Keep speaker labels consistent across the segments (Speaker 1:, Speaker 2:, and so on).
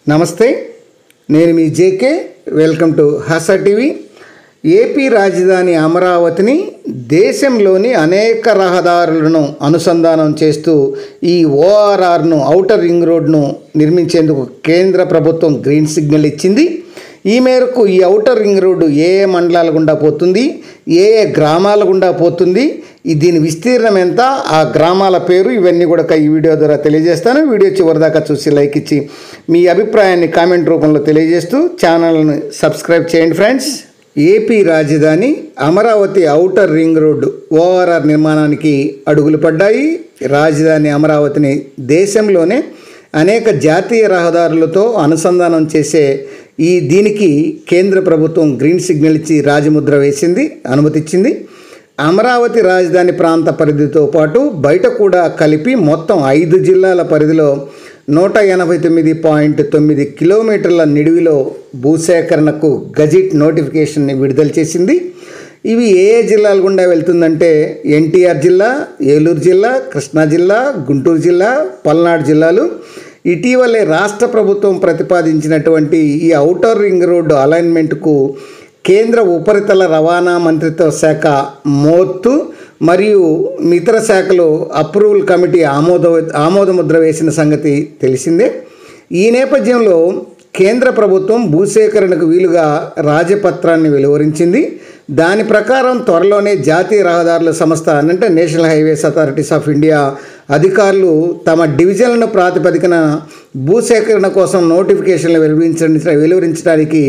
Speaker 1: నమస్తే, నేను మీ JK. Welcome to Hasa TV. AP రాజధాని అమరావతిని దేశంలోని అనేక రహదారులను అనుసంధానం చేస్తూ ఈ ఓఆర్ఆర్ను ఔటర్ రింగ్ రోడ్ను నిర్మించేందుకు కేంద్ర ప్రభుత్వం గ్రీన్ సిగ్నల్ ఇచ్చింది. ఈ మేరకు ఈ ఔటర్ రింగ్ రోడ్డు ఏ ఏ మండలాల గుండా పోతుంది, ఏ ఏ గ్రామాల గుండా పోతుంది, దీని విస్తీర్ణం ఎంత, ఆ గ్రామాల పేరు, ఇవన్నీ కూడా ఈ వీడియో ద్వారా తెలియజేస్తాను. వీడియో చివరిదాకా చూసి లైక్ ఇచ్చి మీ అభిప్రాయాన్ని కామెంట్ రూపంలో తెలియజేస్తూ ఛానల్ని సబ్స్క్రైబ్ చేయండి ఫ్రెండ్స్. ఏపీ రాజధాని Amaravati outer ring road ORR నిర్మాణానికి అడుగులు పడ్డాయి. రాజధాని అమరావతిని దేశంలోనే అనేక జాతీయ రహదారులతో అనుసంధానం చేసే దీనికి కేంద్ర ప్రభుత్వం గ్రీన్ సిగ్నల్ ఇచ్చి రాజముద్ర వేసింది, అనుమతిచ్చింది. అమరావతి రాజధాని ప్రాంత పరిధితో పాటు బయట కూడా కలిపి మొత్తం 5 జిల్లాల పరిధిలో 189.9 కిలోమీటర్ల నిడివిలో భూసేకరణకు గజిట్ నోటిఫికేషన్ని విడుదల చేసింది. ఇవి ఏ ఏ జిల్లాల గుండా వెళ్తుందంటే ఎన్టీఆర్ జిల్లా, ఏలూరు జిల్లా, కృష్ణా జిల్లా, గుంటూరు జిల్లా, పల్నాడు జిల్లాలు. ఇటీవలే రాష్ట్ర ప్రభుత్వం ప్రతిపాదించినటువంటి ఈ ఔటర్ రింగ్ రోడ్డు అలైన్మెంట్కు కేంద్ర ఉపరితల రవాణా మంత్రిత్వ శాఖ మోత్తు మరియు ఇతర శాఖలు అప్రూవల్ కమిటీ ఆమోదముద్ర వేసిన సంగతి తెలిసిందే. ఈ నేపథ్యంలో కేంద్ర ప్రభుత్వం భూసేకరణకు వీలుగా రాజపత్రాన్ని వెలువరించింది. దాని ప్రకారం త్వరలోనే జాతీయ రహదారుల సంస్థ అంటే national highways authorities of India అధికారులు తమ డివిజన్లను ప్రాతిపదికన భూసేకరణ కోసం నోటిఫికేషన్లు వెలువరించడానికి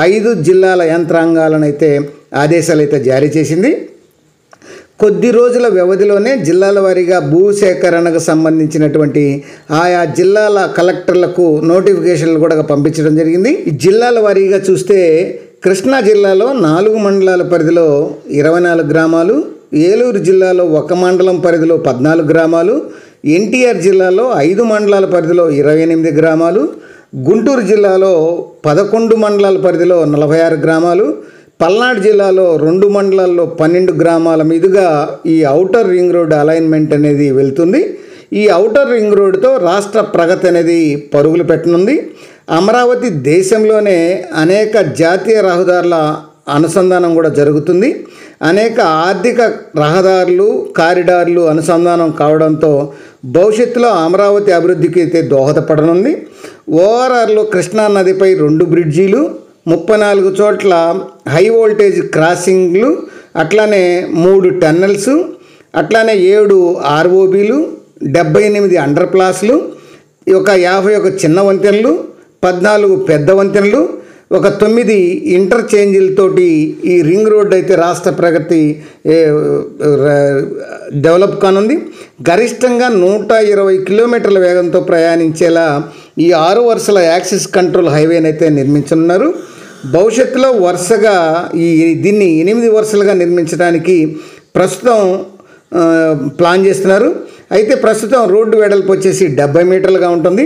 Speaker 1: 5 జిల్లాల యంత్రాంగాలను ఆదేశాలు జారీ చేసింది. కొద్ది రోజుల వ్యవధిలోనే జిల్లాల వారీగా భూసేకరణకు సంబంధించినటువంటి ఆయా జిల్లాల కలెక్టర్లకు నోటిఫికేషన్లు కూడా పంపించడం జరిగింది. ఈ జిల్లాల వారీగా చూస్తే కృష్ణా జిల్లాలో 4 మండలాల పరిధిలో 24 గ్రామాలు, ఏలూరు జిల్లాలో 1 మండలం పరిధిలో 14 గ్రామాలు, ఎన్టీఆర్ జిల్లాలో 5 మండలాల పరిధిలో 28 గ్రామాలు, గుంటూరు జిల్లాలో 11 మండలాల పరిధిలో 46 గ్రామాలు, పల్నాడు జిల్లాలో 2 మండలాల్లో 12 గ్రామాల మీదుగా ఈ ఔటర్ రింగ్ రోడ్ అలైన్మెంట్ అనేది వెళ్తుంది. ఈ ఔటర్ రింగ్ రోడ్డుతో రాష్ట్ర ప్రగతి అనేది పరుగులు పెట్టనుంది. అమరావతి దేశంలోనే అనేక జాతీయ రహదారుల అనుసంధానం కూడా జరుగుతుంది. అనేక ఆర్థిక రహదారులు, కారిడార్లు అనుసంధానం కావడంతో భవిష్యత్తులో అమరావతి అభివృద్ధికి దోహదపడనుంది. ఓఆర్ఆర్లో కృష్ణా నదిపై 2 బ్రిడ్జీలు, 34 చోట్ల హై వోల్టేజ్ క్రాసింగ్లు, అట్లానే 3 టన్నెల్స్, అట్లానే 7 ఆర్ఓబీలు, 78 అండర్ ప్లాస్లు, 51 చిన్న వంతెనలు, 14 పెద్ద వంతెనలు, 9 ఇంటర్చేంజీలతోటి ఈ రింగ్ రోడ్ రాష్ట్ర ప్రగతి డెవలప్ కానుంది. గరిష్టంగా 120 కిలోమీటర్ల వేగంతో ప్రయాణించేలా ఈ 6 వరుసల యాక్సిస్ కంట్రోల్ హైవేనైతే నిర్మించనున్నారు. భవిష్యత్తులో వరుసగా దీన్ని 8 వరుసలుగా నిర్మించడానికి ప్రస్తుతం ప్లాన్ చేస్తున్నారు. అయితే ప్రస్తుతం రోడ్డు వెడల్పు వచ్చేసి 70 మీటర్లుగా ఉంటుంది.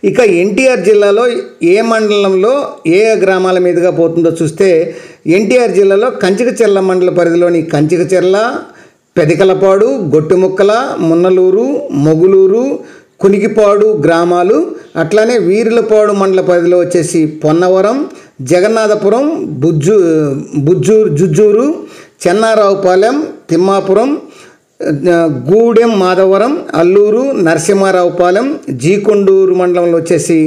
Speaker 1: ఇక ఎన్టీఆర్ జిల్లాలో ఏ మండలంలో ఏ గ్రామాల మీదుగా పోతుందో చూస్తే ఎన్టీఆర్ జిల్లాలో కంచికచెర్ల మండల పరిధిలోని కంచికచెర్ల, పెదికలపాడు, గొట్టిముక్కల, మున్నలూరు, మొగులూరు, కునికిపాడు గ్రామాలు, అట్లానే వీరులపాడు మండల పరిధిలో వచ్చేసి పొన్నవరం, జగన్నాథపురం, జుజ్జూరు, చెన్నారావుపాలెం, తిమ్మాపురం, గూడెం మాధవరం, అల్లూరు, నరసింహారావుపాలెం, జీకొండూరు మండలంలో వచ్చేసి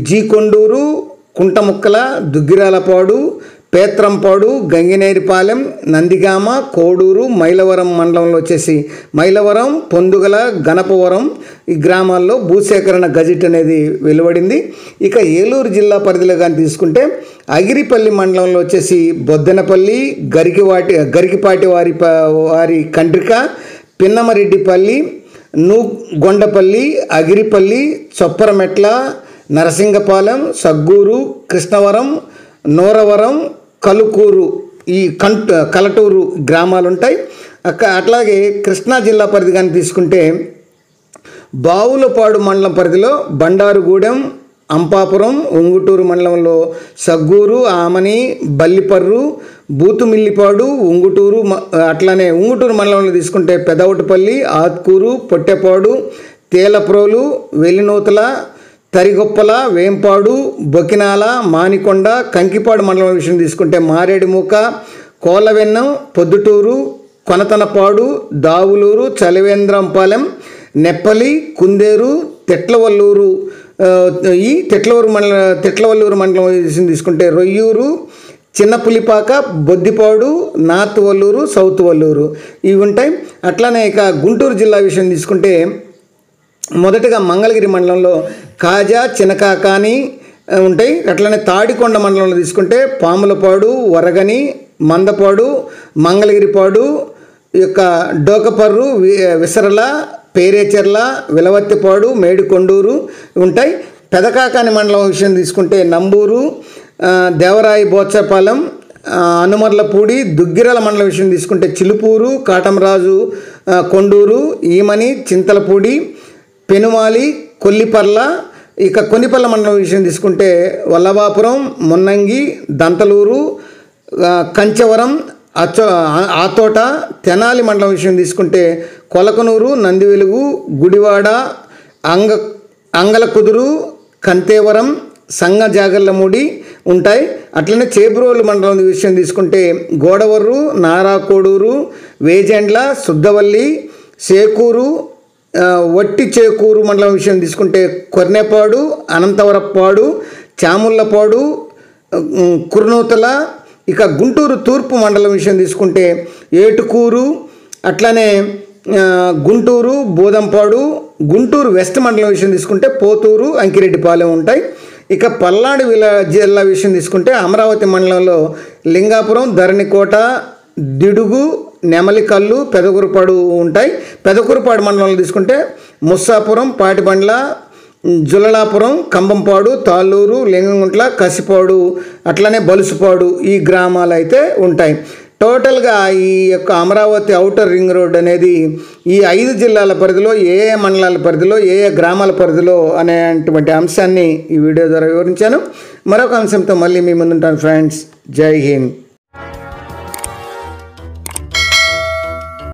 Speaker 1: జీకొండూరు, కుంటముక్కల, దుగ్గిరాలపాడు, పేత్రంపాడు, గంగినేరిపాలెం, నందిగామ, కోడూరు, మైలవరం మండలంలో వచ్చేసి మైలవరం, పొందుగల, గణపవరం ఈ గ్రామాల్లో భూసేకరణ గజిట్ అనేది వెలువడింది. ఇక ఏలూరు జిల్లా పరిధిలో కానీ తీసుకుంటే అగిరిపల్లి మండలంలో వచ్చేసి బొద్దెనపల్లి, గరికిపాటి వారి కండ్రిక, పిన్నమరెడ్డిపల్లి, నూగొండపల్లి, అగిరిపల్లి, చొప్పరమెట్ల, నరసింగపాలెం, సగ్గూరు, కృష్ణవరం, నోరవరం, కలుకూరు ఈ కలటూరు గ్రామాలు ఉంటాయి. అట్లాగే కృష్ణా జిల్లా పరిధి కానీ తీసుకుంటే బావులపాడు మండలం పరిధిలో బండారుగూడెం, అంపాపురం, ఉంగుటూరు మండలంలో సగ్గూరు, ఆమని, బల్లిపర్రు, బూతుమిల్లిపాడు, ఉంగుటూరు, అట్లానే ఉంగుటూరు మండలంలో తీసుకుంటే పెదవటిపల్లి, ఆత్కూరు, పొట్టెపాడు, తేలప్రోలు, వెలినూతల, తరిగొప్పల, వేంపాడు, బొకినాల, మానికొండ, కంకిపాడు మండలం విషయం తీసుకుంటే మారేడుమూక, కోలవెన్నం, పొద్దుటూరు, కొనతనపాడు, దావులూరు, చలివేంద్రంపాలెం, నెప్పలి, కుందేరు, తెట్లవల్లూరు, ఈ తెట్లవల్లూరు మండలం విషయం తీసుకుంటే రొయ్యూరు, చిన్నపులిపాక, బొద్దిపాడు, నార్త్ వల్లూరు, సౌత్ వల్లూరు ఇవి ఉంటాయి. అట్లానే ఇక గుంటూరు జిల్లా విషయం తీసుకుంటే మొదటగా మంగళగిరి మండలంలో కాజా, చినకాకాని ఉంటాయి. అట్లనే తాడికొండ మండలంలో తీసుకుంటే పాములపాడు, వరగని, మందపాడు, మంగళగిరిపాడు, యొక్క డోకపర్రు, విసరల, పేరేచెర్ల, విలవత్తిపాడు, మేడికొండూరు ఉంటాయి. పెదకాకాని మండలం విషయం తీసుకుంటే నంబూరు, దేవరాయి, బోత్సపాలెం, అనుమర్లపూడి, దుగ్గిరాల మండలం విషయం తీసుకుంటే చిలుపూరు, కాటమరాజు, కొండూరు, ఈమని, చింతలపూడి, పెనుమాలి, కొల్లిపర్ల. ఇక కొనిపల్ల మండలం విషయం తీసుకుంటే వల్లభాపురం, మున్నంగి, దంతలూరు, కంచవరం, ఆతోట. తెనాలి మండలం విషయం తీసుకుంటే కొలకనూరు, నందివెలుగు, గుడివాడ, అంగలకుదురు, కంతేవరం, సంగజాగర్లమూడి ఉంటాయి. అట్లనే చేబ్రోలు మండలం విషయం తీసుకుంటే గోడవర్రు, నారాకోడూరు, వేజెండ్ల, సుద్దవల్లి, చేకూరు, వట్టి చేకూరు మండలం విషయం తీసుకుంటే కొర్నేపాడు, అనంతవరపాడు, చాముళ్ళపాడు, కుర్నూతల. ఇక గుంటూరు తూర్పు మండలం విషయం తీసుకుంటే ఏటుకూరు, అట్లనే గుంటూరు, బోదంపాడు. గుంటూరు వెస్ట్ మండలం విషయం తీసుకుంటే పోతూరు, అంకిరెడ్డిపాలెం ఉంటాయి. ఇక పల్నాడు జిల్లా విషయం తీసుకుంటే అమరావతి మండలంలో లింగాపురం, ధరణికోట, దిడుగు, నెమలికల్లు, పెదకురపాడు ఉంటాయి. పెదకురపాడు మండలంలో తీసుకుంటే ముస్సాపురం, పాటిబండ్ల, జులలాపురం, కంబంపాడు, తాళ్ళూరు, లింగంగుంట్ల, కసిపాడు, అట్లనే బలుసుపాడు ఈ గ్రామాలు అయితే ఉంటాయి. టోటల్గా ఈ యొక్క అమరావతి ఔటర్ రింగ్ రోడ్ అనేది ఈ 5 జిల్లాల పరిధిలో ఏ మండలాల పరిధిలో ఏ గ్రామాల పరిధిలో అనేటువంటి అంశాన్ని ఈ వీడియో ద్వారా వివరించాను. మరొక అంశంతో మళ్ళీ మీ ముందుంటాను ఫ్రెండ్స్. జై హింద్.